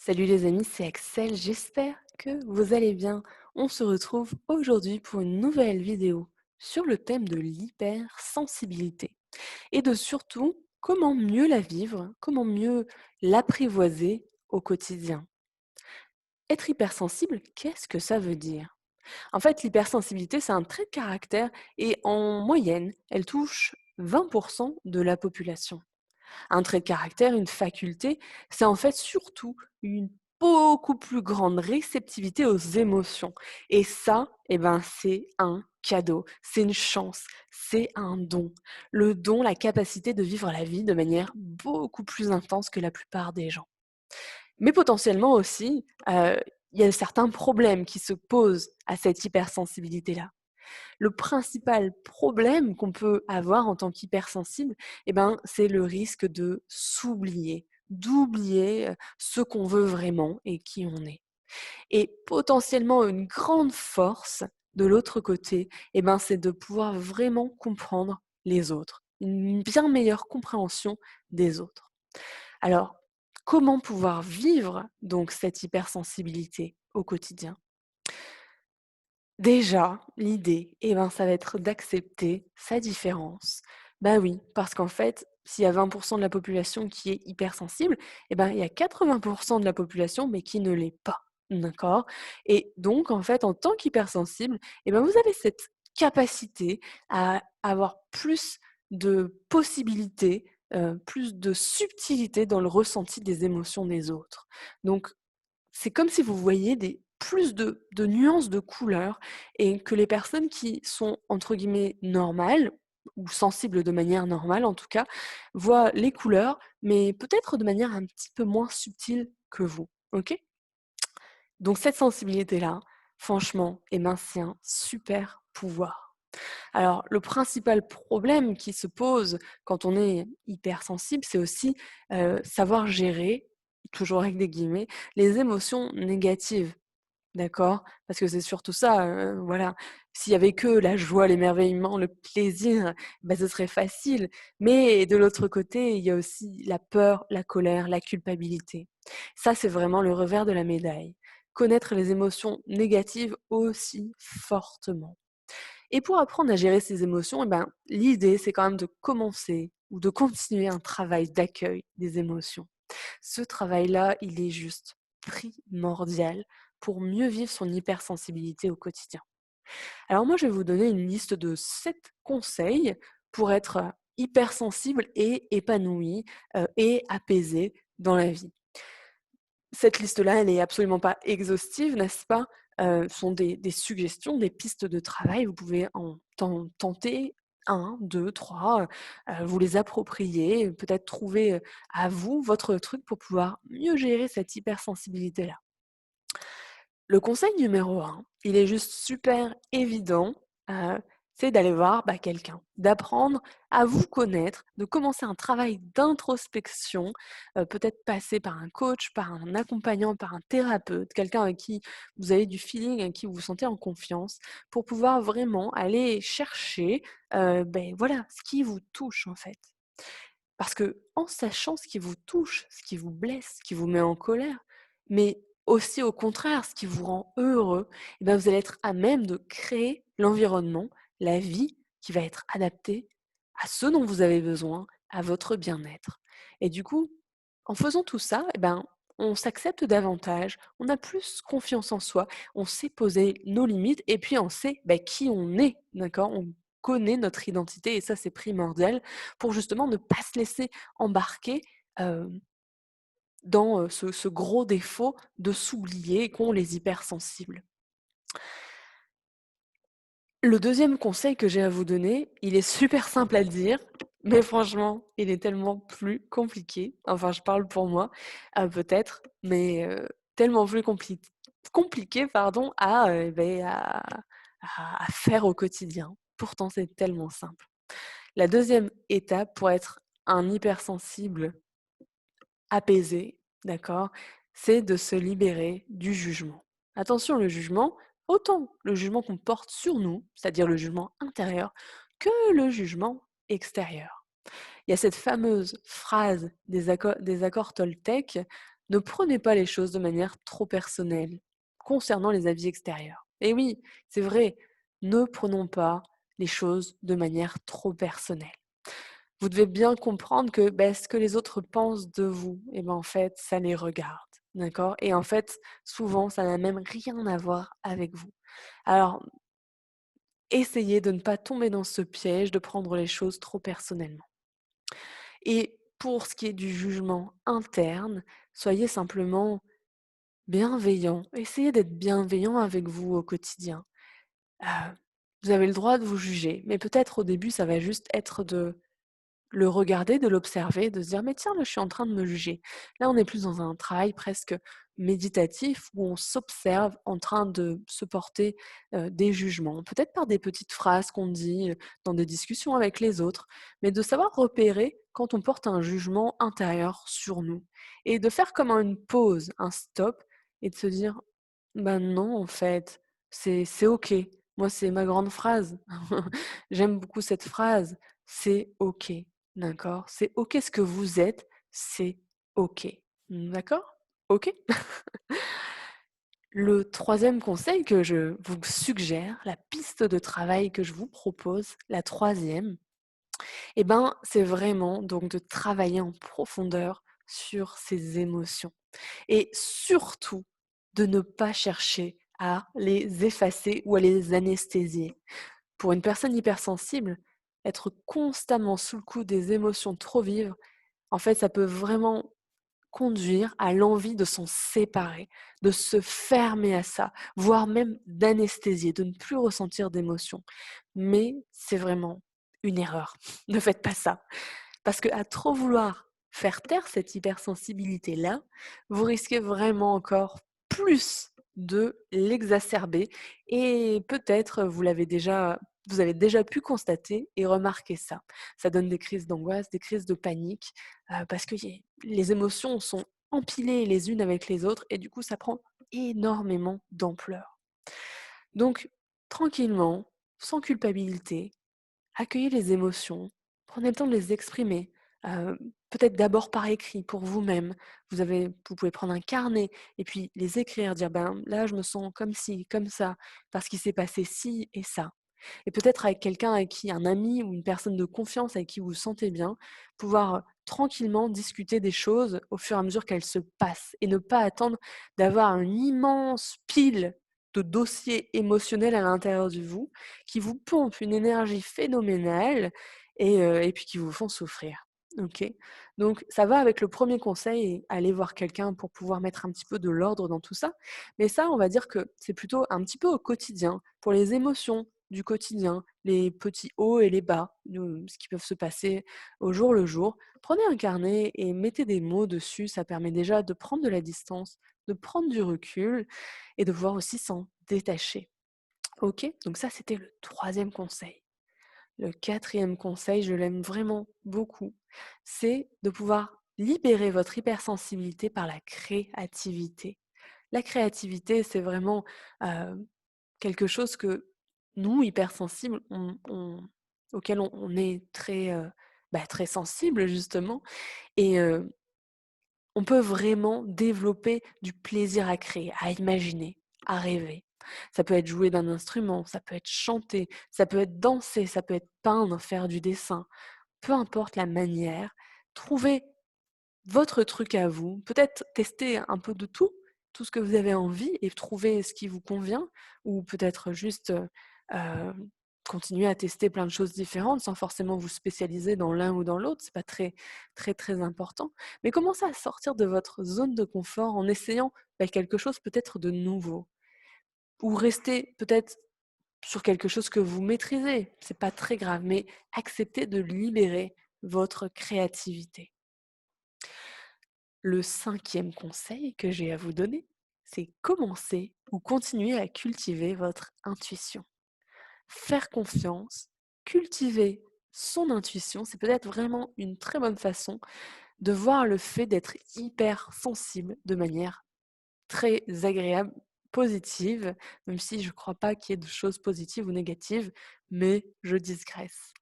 Salut les amis, c'est Axel, j'espère que vous allez bien. On se retrouve aujourd'hui pour une nouvelle vidéo sur le thème de l'hypersensibilité et de surtout comment mieux la vivre, comment mieux l'apprivoiser au quotidien. Être hypersensible, qu'est-ce que ça veut dire? En fait, l'hypersensibilité, c'est un trait de caractère et en moyenne, elle touche 20% de la population. Un trait de caractère, une faculté, c'est en fait surtout une beaucoup plus grande réceptivité aux émotions. Et ça, c'est un cadeau, c'est une chance, c'est un don. Le don, la capacité de vivre la vie de manière beaucoup plus intense que la plupart des gens. Mais potentiellement aussi, il y a certains problèmes qui se posent à cette hypersensibilité-là. Le principal problème qu'on peut avoir en tant qu'hypersensible, c'est le risque de s'oublier, d'oublier, ce qu'on veut vraiment et qui on est. Et potentiellement une grande force de l'autre côté, c'est de pouvoir vraiment comprendre les autres, une bien meilleure compréhension des autres. Alors, comment pouvoir vivre donc cette hypersensibilité au quotidien? Déjà, l'idée, ça va être d'accepter sa différence. Bah oui, parce qu'en fait, s'il y a 20 de la population qui est hypersensible, il y a 80 de la population, mais qui ne l'est pas. D'accord? Et donc, en fait, en tant qu'hypersensible, vous avez cette capacité à avoir plus de possibilités, plus de subtilité dans le ressenti des émotions des autres. Donc, c'est comme si vous voyiez des plus de nuances de couleurs et que les personnes qui sont entre guillemets «normales» ou sensibles de manière normale en tout cas, voient les couleurs, mais peut-être de manière un petit peu moins subtile que vous, OK? Donc cette sensibilité-là, franchement, c'est un super pouvoir. Alors le principal problème qui se pose quand on est hypersensible, c'est aussi, savoir gérer, toujours avec des guillemets, les émotions négatives. D'accord? Parce que c'est surtout ça, voilà. S'il y avait que la joie, l'émerveillement, le plaisir, ce serait facile. Mais de l'autre côté, il y a aussi la peur, la colère, la culpabilité. Ça, c'est vraiment le revers de la médaille. Connaître les émotions négatives aussi fortement. Et pour apprendre à gérer ces émotions, l'idée, c'est quand même de commencer ou de continuer un travail d'accueil des émotions. Ce travail-là, il est juste primordial pour mieux vivre son hypersensibilité au quotidien. Alors moi, je vais vous donner une liste de 7 conseils pour être hypersensible et épanoui et apaisé dans la vie. Cette liste-là, elle n'est absolument pas exhaustive, n'est-ce pas? Sont des suggestions, des pistes de travail. Vous pouvez en tenter 1, 2, 3, vous les approprier, peut-être trouver, à vous, votre truc pour pouvoir mieux gérer cette hypersensibilité-là. Le conseil numéro 1, il est juste super évident, heu, c'est d'aller voir, quelqu'un, d'apprendre à vous connaître, de commencer un travail d'introspection, peut-être passer par un coach, par un accompagnant, par un thérapeute, quelqu'un avec qui vous avez du feeling, avec qui vous vous sentez en confiance, pour pouvoir vraiment aller chercher, voilà, ce qui vous touche, en fait. Parce qu'en sachant ce qui vous touche, ce qui vous blesse, ce qui vous met en colère, mais aussi au contraire, ce qui vous rend heureux, vous allez être à même de créer l'environnement, la vie qui va être adaptée à ce dont vous avez besoin, à votre bien-être. Et du coup, en faisant tout ça, on s'accepte davantage, on a plus confiance en soi, on sait poser nos limites et puis on sait, qui on est, d'accord? On connaît notre identité et ça, c'est primordial pour justement ne pas se laisser embarquer, hem, dans, ce gros défaut de s'oublier qu'ont les hypersensibles. Le deuxième conseil que j'ai à vous donner, il est super simple à le dire, mais franchement, il est tellement plus compliqué. Enfin, je parle pour moi, peut-être, mais tellement plus compliqué pardon, à faire au quotidien. Pourtant, c'est tellement simple. La deuxième étape pour être un hypersensible apaisé, d'accord, c'est de se libérer du jugement. Attention, le jugement, autant le jugement qu'on porte sur nous, c'est-à-dire le jugement intérieur, que le jugement extérieur. Il y a cette fameuse phrase des accords Toltec, Ne prenez pas les choses de manière trop personnelle concernant les avis extérieurs. Et oui, c'est vrai, ne prenons pas les choses de manière trop personnelle. Vous devez bien comprendre que ce que les autres pensent de vous, en fait, ça les regarde. D'accord? Et en fait, souvent, ça n'a même rien à voir avec vous. Alors, essayez de ne pas tomber dans ce piège de prendre les choses trop personnellement. Et pour ce qui est du jugement interne, soyez simplement bienveillant. Essayez d'être bienveillant avec vous au quotidien. Heu, Vous avez le droit de vous juger, mais peut-être au début, ça va juste être de le regarder, de l'observer, de se dire: «Mais tiens, là, je suis en train de me juger». Là, on est plus dans un travail presque méditatif où on s'observe en train de se porter, des jugements. Peut-être par des petites phrases qu'on dit, dans des discussions avec les autres, mais de savoir repérer quand on porte un jugement intérieur sur nous et de faire comme une pause, un stop et de se dire: «Bah, non, en fait, c'est OK». Moi, c'est ma grande phrase. J'aime beaucoup cette phrase: «C'est OK». D'accord? C'est OK ce que vous êtes, c'est OK. D'accord? OK? Le troisième conseil que je vous suggère, la piste de travail que je vous propose, la troisième, c'est vraiment donc de travailler en profondeur sur ses émotions et surtout de ne pas chercher à les effacer ou à les anesthésier. Pour une personne hypersensible, être constamment sous le coup des émotions trop vives, en fait, ça peut vraiment conduire à l'envie de s'en séparer, de se fermer à ça, voire même d'anesthésier, de ne plus ressentir d'émotions. Mais c'est vraiment une erreur. Ne faites pas ça. Parce qu'à trop vouloir faire taire cette hypersensibilité-là, vous risquez vraiment encore plus de l'exacerber et peut-être vous avez déjà pu constater et remarquer ça. Ça donne des crises d'angoisse, des crises de panique, parce que les émotions sont empilées les unes avec les autres et du coup ça prend énormément d'ampleur. Donc tranquillement, sans culpabilité, accueillez les émotions, prenez le temps de les exprimer, peut-être d'abord par écrit pour vous-même. Vous pouvez prendre un carnet et puis les écrire, dire: «Ben, là, je me sens comme ci, comme ça, parce qu'il s'est passé ci et ça». Et peut-être avec quelqu'un avec qui un ami ou une personne de confiance avec qui vous vous sentez bien, pouvoir, tranquillement discuter des choses au fur et à mesure qu'elles se passent et ne pas attendre d'avoir une immense pile de dossiers émotionnels à l'intérieur de vous, qui vous pompent une énergie phénoménale et puis qui vous font souffrir. OK? Donc ça va avec le premier conseil, aller voir quelqu'un pour pouvoir mettre un petit peu de l'ordre dans tout ça. Mais ça, on va dire que c'est plutôt un petit peu au quotidien, pour les émotions du quotidien, les petits hauts et les bas, ce qui peuvent se passer au jour le jour. Prenez un carnet et mettez des mots dessus, ça permet déjà de prendre de la distance, de prendre du recul et de pouvoir aussi s'en détacher. OK? Donc ça, c'était le troisième conseil. Le quatrième conseil, je l'aime vraiment beaucoup, c'est de pouvoir libérer votre hypersensibilité par la créativité. La créativité, c'est vraiment, quelque chose que nous, hypersensibles, auquel on est très, très sensibles justement et on peut vraiment développer du plaisir à créer, à imaginer, à rêver. Ça peut être jouer d'un instrument, ça peut être chanter, ça peut être danser, ça peut être peindre, faire du dessin. Peu importe la manière, trouvez votre truc à vous. Peut-être tester un peu de tout ce que vous avez envie et trouver ce qui vous convient ou peut-être juste, heu, continuer à tester plein de choses différentes sans forcément vous spécialiser dans l'un ou dans l'autre. C'est pas très, très, très important. Mais commencez à sortir de votre zone de confort en essayant, quelque chose peut-être de nouveau ou rester peut-être sur quelque chose que vous maîtrisez. C'est pas très grave, mais acceptez de libérer votre créativité. Le cinquième conseil que j'ai à vous donner, c'est commencer ou continuer à cultiver votre intuition. Faire confiance, cultiver son intuition, c'est peut-être vraiment une très bonne façon de voir le fait d'être hyper sensible de manière très agréable, positive, même si je ne crois pas qu'il y ait de choses positives ou négatives, mais je digresse.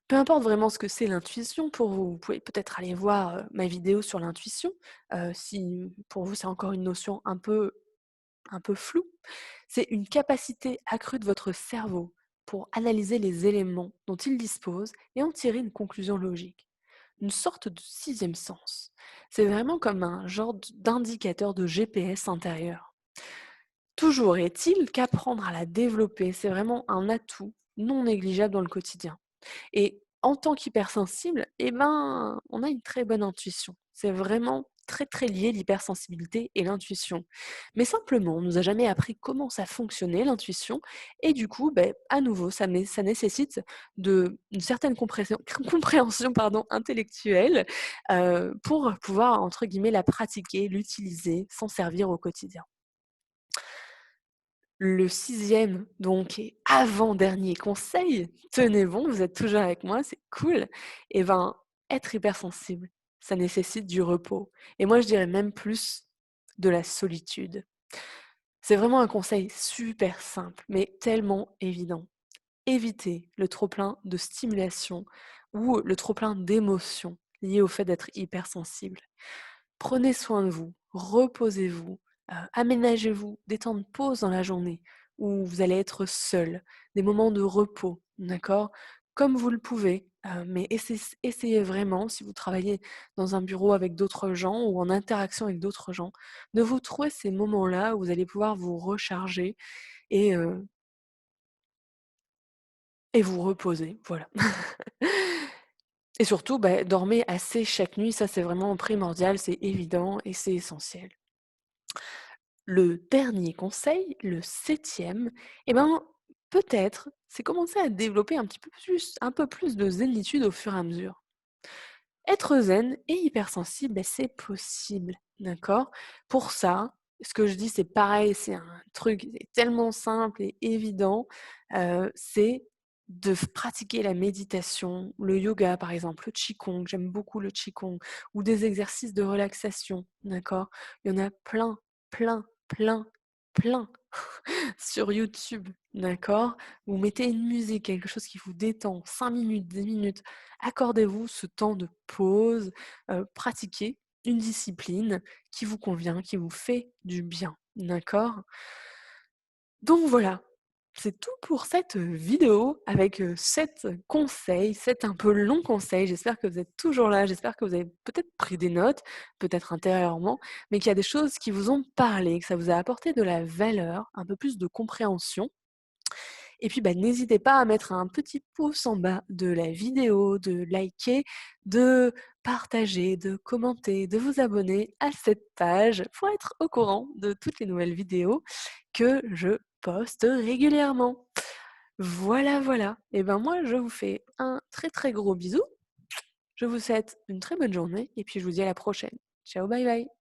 Peu importe vraiment ce que c'est l'intuition pour vous, vous pouvez peut-être aller voir, ma vidéo sur l'intuition, si pour vous c'est encore une notion un peu floue. C'est une capacité accrue de votre cerveau pour analyser les éléments dont il dispose et en tirer une conclusion logique. Une sorte de sixième sens. C'est vraiment comme un genre d'indicateur de GPS intérieur. Toujours est-il qu'apprendre à la développer, c'est vraiment un atout non négligeable dans le quotidien. Et en tant qu'hypersensible, eh ben, on a une très bonne intuition. C'est vraiment très, très lié l'hypersensibilité et l'intuition. Mais simplement, on nous a jamais appris comment ça fonctionnait l'intuition et du coup, beh, à nouveau, ça nécessite une certaine compréhension pardon, intellectuelle, pour pouvoir entre guillemets «la pratiquer», l'utiliser, s'en servir au quotidien. Le sixième, donc et avant-dernier conseil, tenez bon, vous êtes toujours avec moi, c'est cool. Et ben, être hypersensible, ça nécessite du repos et moi je dirais même plus, de la solitude. C'est vraiment un conseil super simple, mais tellement évident. Évitez le trop-plein de stimulation ou le trop-plein d'émotions liées au fait d'être hypersensible. Prenez soin de vous, reposez-vous, aménagez-vous des temps de pause dans la journée où vous allez être seul, des moments de repos, d'accord? Comme vous le pouvez, mais essayez vraiment, si vous travaillez dans un bureau avec d'autres gens ou en interaction avec d'autres gens, de vous trouver ces moments-là où vous allez pouvoir vous recharger et heu et vous reposer, voilà. Et surtout, bah, dormez assez chaque nuit, ça c'est vraiment primordial, c'est évident et c'est essentiel. Le dernier conseil, le septième, eh ben, peut-être, c'est commencer à développer un peu plus de zénitude au fur et à mesure. Être zen et hypersensible, bah, c'est possible, d'accord? Pour ça, ce que je dis, c'est pareil, c'est un truc tellement simple et évident, c'est de pratiquer la méditation, le yoga par exemple, le qigong, j'aime beaucoup le qigong, ou des exercices de relaxation, d'accord? Il y en a plein, plein, plein, plein sur YouTube, d'accord? Vous mettez une musique, quelque chose qui vous détend, 5 minutes, 10 minutes. Accordez-vous ce temps de pause, pratiquez une discipline qui vous convient, qui vous fait du bien, d'accord? Donc voilà, c'est tout pour cette, vidéo avec, 7 conseils, 7 un peu longs conseils. J'espère que vous êtes toujours là, j'espère que vous avez peut-être pris des notes, peut-être intérieurement, mais qu'il y a des choses qui vous ont parlé, que ça vous a apporté de la valeur, un peu plus de compréhension. Et puis, bah, n'hésitez pas à mettre un petit pouce en bas de la vidéo, de liker, de partager, de commenter, de vous abonner à cette page pour être au courant de toutes les nouvelles vidéos que je poste régulièrement. Voilà, voilà. Et ben moi, je vous fais un très très gros bisou. Je vous souhaite une très bonne journée et puis je vous dis à la prochaine. Ciao, bye bye.